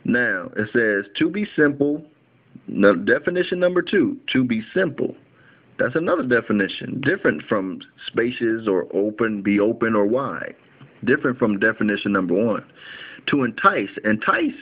Now, it says to be simple. Now, definition number 2, to be simple. That's another definition, different from spacious or open, be open or wide. Different from definition number 1. To entice. Entice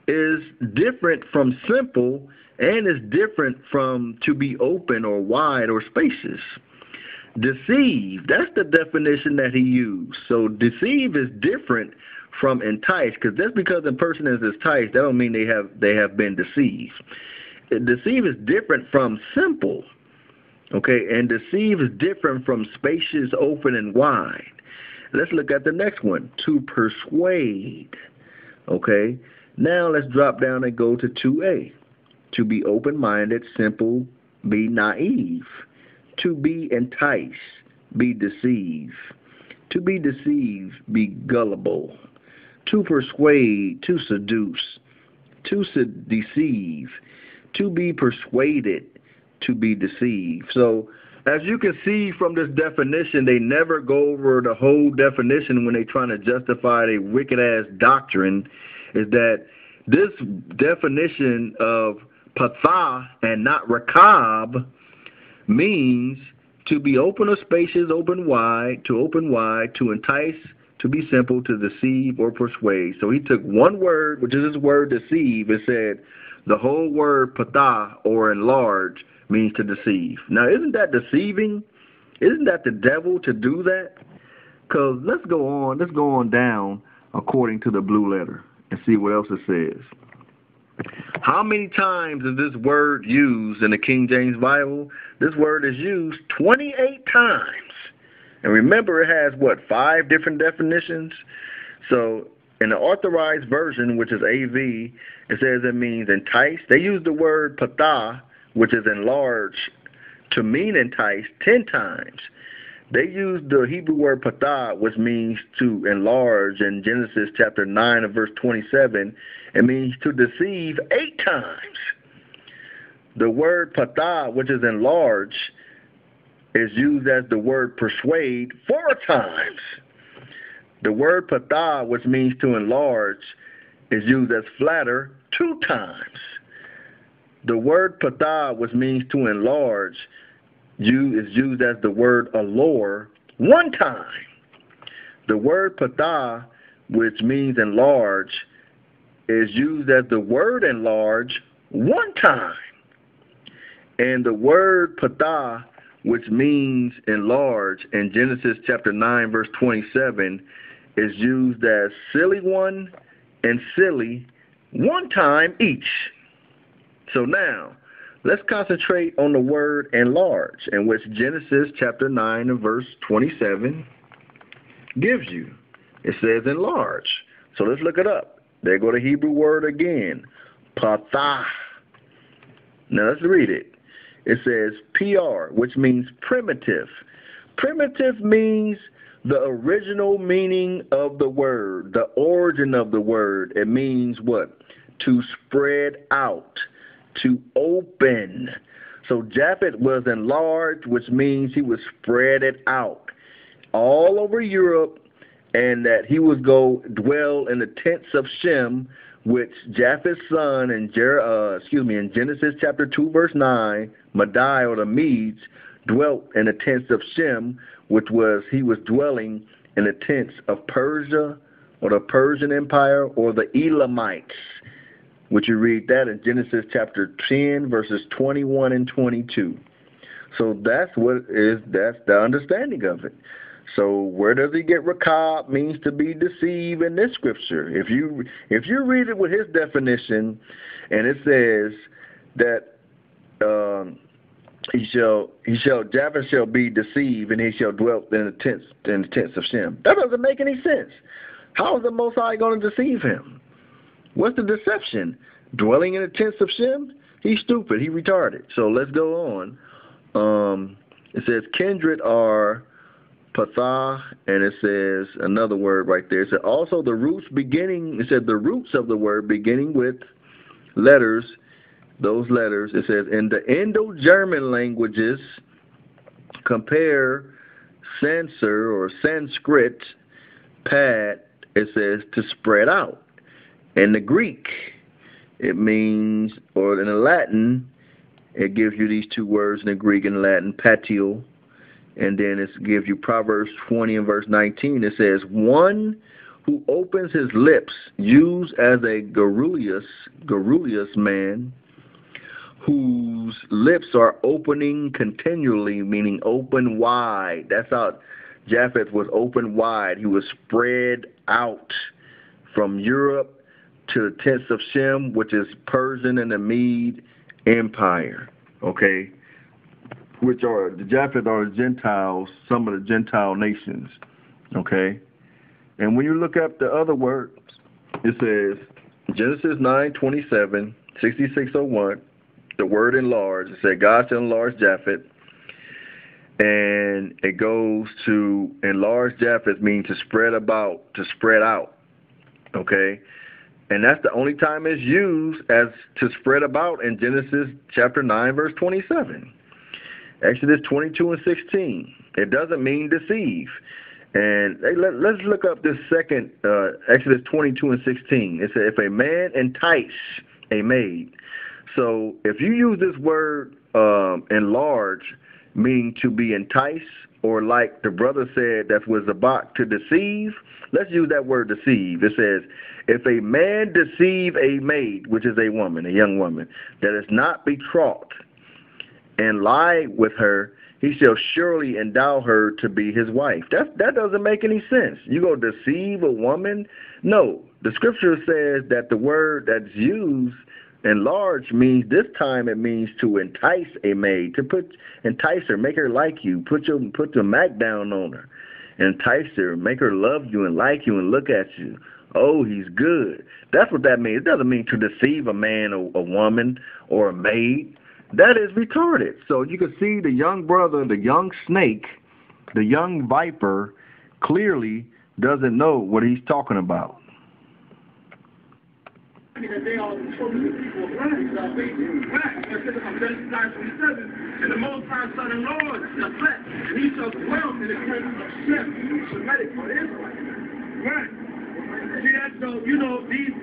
is different from simple and is different from to be open or wide or spacious. Deceive, that's the definition that he used. So deceive is different from entice, because just because a person is enticed, that don't mean they have been deceived. Deceive is different from simple. Okay, and deceive is different from spacious, open, and wide. Let's look at the next one, to persuade. Okay, now let's drop down and go to 2A. To be open-minded, simple, be naive. To be enticed, be deceived. To be deceived, be gullible. To persuade, to seduce. To deceive. To be persuaded, to be deceived. So, as you can see from this definition, they never go over the whole definition when they're trying to justify their wicked-ass doctrine, is that this definition of patha and not rakab means to be open or spacious, open wide, to entice, to be simple, to deceive or persuade. So he took one word, which is this word deceive, and said the whole word patha or enlarge means to deceive. Now, isn't that deceiving? Isn't that the devil to do that? Because let's go on down according to the blue letter and see what else it says. How many times is this word used in the King James Bible? This word is used 28 times. And remember, it has, what, 5 different definitions? So in the authorized version, which is AV, it says it means entice. They use the word patha, which is enlarge, to mean entice 10 times. They use the Hebrew word patha, which means to enlarge. In Genesis chapter 9 and verse 27, it means to deceive 8 times. The word patha, which is enlarge, is used as the word persuade 4 times. The word patha, which means to enlarge, is used as flatter 2 times. The word patha, which means to enlarge, is used as the word allure 1 time. The word patha, which means enlarge, is used as the word enlarge 1 time. And the word patha, which means enlarge, in Genesis chapter 9, verse 27, is used as silly one and silly 1 time each. So now, let's concentrate on the word enlarge, in which Genesis chapter 9 and verse 27 gives you. It says enlarge. So let's look it up. There go the Hebrew word again, patha. Now let's read it. It says PR, which means primitive. Primitive means the original meaning of the word, the origin of the word. It means what? To spread out, to open. So Japheth was enlarged, which means he was spread it out all over Europe, and that he would go dwell in the tents of Shem, which Japheth's son in Genesis chapter 2 verse 9, Madai or the Medes dwelt in the tents of Shem, which was he was dwelling in the tents of Persia or the Persian Empire or the Elamites, which you read that in Genesis chapter 10 verses 21 and 22. So that's the understanding of it. So where does he get rakab means to be deceived in this scripture? If you read it with his definition, and it says that Japheth shall be deceived, and he shall dwell in the tents of Shem. That doesn't make any sense. How is the Most High going to deceive him? What's the deception? Dwelling in the tents of Shem? He's stupid. He retarded. So let's go on. It says kindred are patha, and it says another word right there. It said also the roots beginning. It said the roots of the word beginning with letters. Those letters. It says in the Indo-German languages, compare Sansir or Sanskrit, pad. It says to spread out. In the Greek, it means, or in the Latin, it gives you these two words in the Greek and Latin, patio, and then it gives you Proverbs 20 and verse 19. It says, one who opens his lips, used as a garrulous man, whose lips are opening continually, meaning open wide. That's how Japheth was, open wide. He was spread out from Europe to the tents of Shem, which is Persian and the Mede Empire, okay? Which are, the Japheth are the Gentiles, some of the Gentile nations, okay? And when you look up the other words, it says, Genesis 9:27, 66:01, the word enlarge, it said God shall enlarge Japheth, and it goes to enlarge Japheth means to spread about, to spread out, okay? And that's the only time it's used as to spread about in Genesis chapter 9, verse 27. Exodus 22 and 16. It doesn't mean deceive. And hey, let's look up this second, Exodus 22 and 16. It said, if a man entice a maid. So if you use this word enlarge, meaning to be enticed, or like the brother said, that was about to deceive, let's use that word deceive. It says, if a man deceive a maid, which is a woman, a young woman, that is not betrothed, and lie with her, he shall surely endow her to be his wife. That doesn't make any sense. You go deceive a woman? No. The scripture says that the word that's used, enlarge, means this time it means to entice a maid, to entice her, make her like you, put the mac down on her, entice her, make her love you and like you and look at you. Oh, he's good. That's what that means. It doesn't mean to deceive a man or a woman or a maid. That is retarded. So you can see the young brother, the young snake, the young viper, clearly doesn't know what he's talking about. Because they are so many people blind, salvation, black. And the Most High Son and Lord, the flesh, and he shall dwell in the presence of Shem, Semitic for Israel. Right. See that? So, you know, these,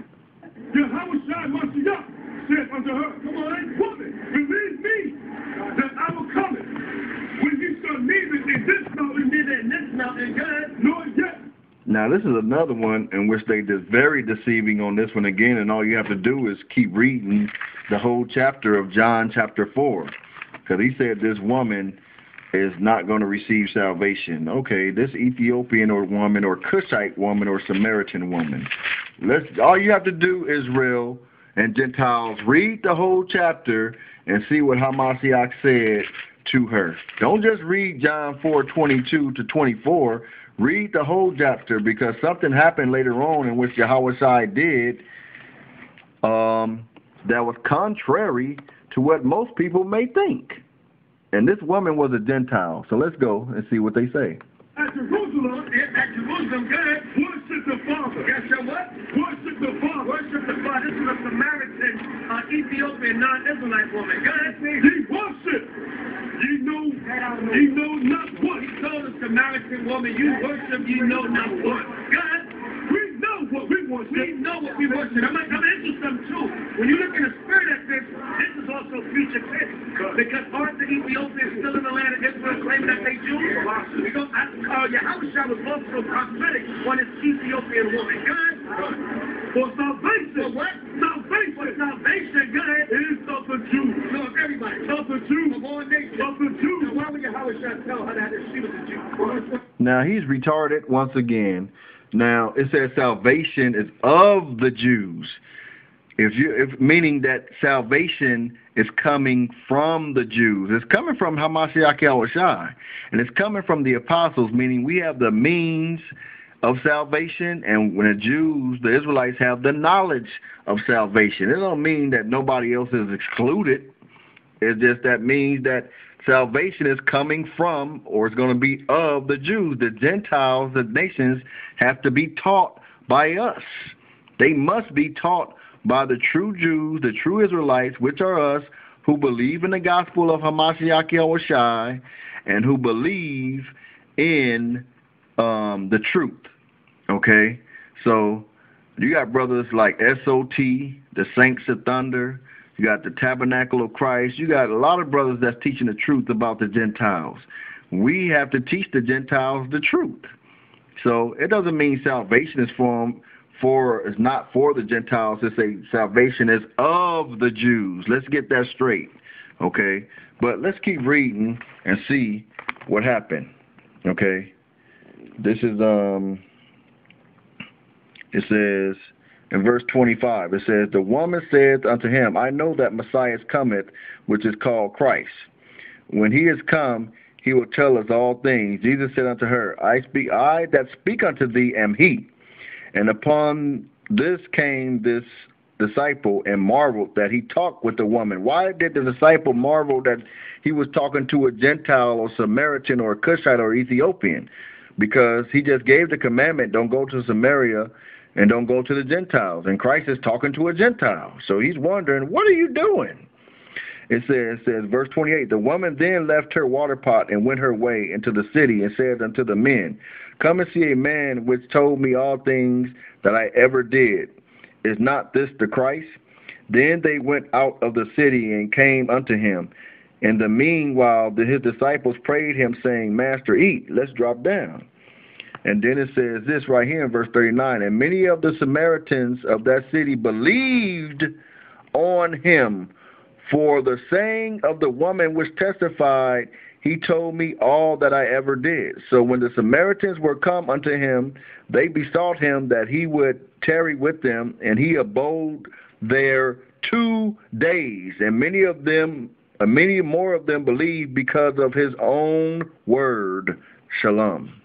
Yahushua Mashiach said unto her, come on, woman, believe me, that I will come when you shall neither in this mountain, neither in this mountain, God, nor yet. Now, this is another one in which they did very deceiving on this one again, and all you have to do is keep reading the whole chapter of John chapter 4, because he said this woman is not going to receive salvation. Okay, this Ethiopian or woman or Cushite woman or Samaritan woman. All you have to do, Israel and Gentiles, read the whole chapter and see what Hamashiach said to her. Don't just read John 4:22 to 24. Read the whole chapter, because something happened later on in which Yahushua did that was contrary to what most people may think. And this woman was a Gentile. So let's go and see what they say. At Jerusalem, God worship the Father. Guess what? Worship the Father. Worship the Father. This is a Samaritan, Ethiopian, non-Israelite woman. God, he worship. You know not what. He told the Samaritan woman, you worship, you know not what. God, we know what we worship. We know what we worship. I'm interested in too. When you look in the spirit at this is also future tense. Because aren't the Ethiopians still in the land of Israel claiming that they Jews? Because Yahushua was also prophetic on this Ethiopian woman. God, for salvation. For what? Salvation. For salvation, God, is of the Jews. No, of everybody. Of the Jews. Of all nations. Of the Jews. Now, why would Yahushua tell her that she was a Jew? Now, he's retarded once again. Now, it says salvation is of the Jews. Meaning that salvation is coming from the Jews. It's coming from Hamashiach Yahushua. And it's coming from the apostles, meaning we have the means of salvation, and when the Jews, the Israelites, have the knowledge of salvation. It don't mean that nobody else is excluded. It's just that means that salvation is coming from, or it's going to be of, the Jews. The Gentiles, the nations, have to be taught by us. They must be taught by the true Jews, the true Israelites, which are us, who believe in the gospel of Hamashiach Yahushua and who believe in the truth. Okay? So You got brothers like SOT, the Saints of Thunder. You got the Tabernacle of Christ. You got a lot of brothers that's teaching the truth about the Gentiles. We have to teach the Gentiles the truth. So it doesn't mean salvation is is not for the Gentiles. It's a salvation is of the Jews. Let's get that straight. Okay? But let's keep reading and see what happened. Okay? This is it says in verse 25, it says, the woman said unto him, I know that Messiah cometh, which is called Christ. When he is come, he will tell us all things. Jesus said unto her, I that speak unto thee am he. And upon this came this disciple and marveled that he talked with the woman. Why did the disciple marvel that he was talking to a Gentile or Samaritan or a Cushite or Ethiopian? Because he just gave the commandment, don't go to Samaria and don't go to the Gentiles. And Christ is talking to a Gentile. So he's wondering, what are you doing? It says, verse 28, the woman then left her water pot and went her way into the city and said unto the men, come and see a man which told me all things that I ever did. Is not this the Christ? Then they went out of the city and came unto him. In the meanwhile, his disciples prayed him, saying, Master, eat. Let's drop down. And then it says this right here in verse 39, and many of the Samaritans of that city believed on him for the saying of the woman which testified, he told me all that I ever did. So when the Samaritans were come unto him, they besought him that he would tarry with them, and he abode there 2 days. And many more of them believed because of his own word. Shalom.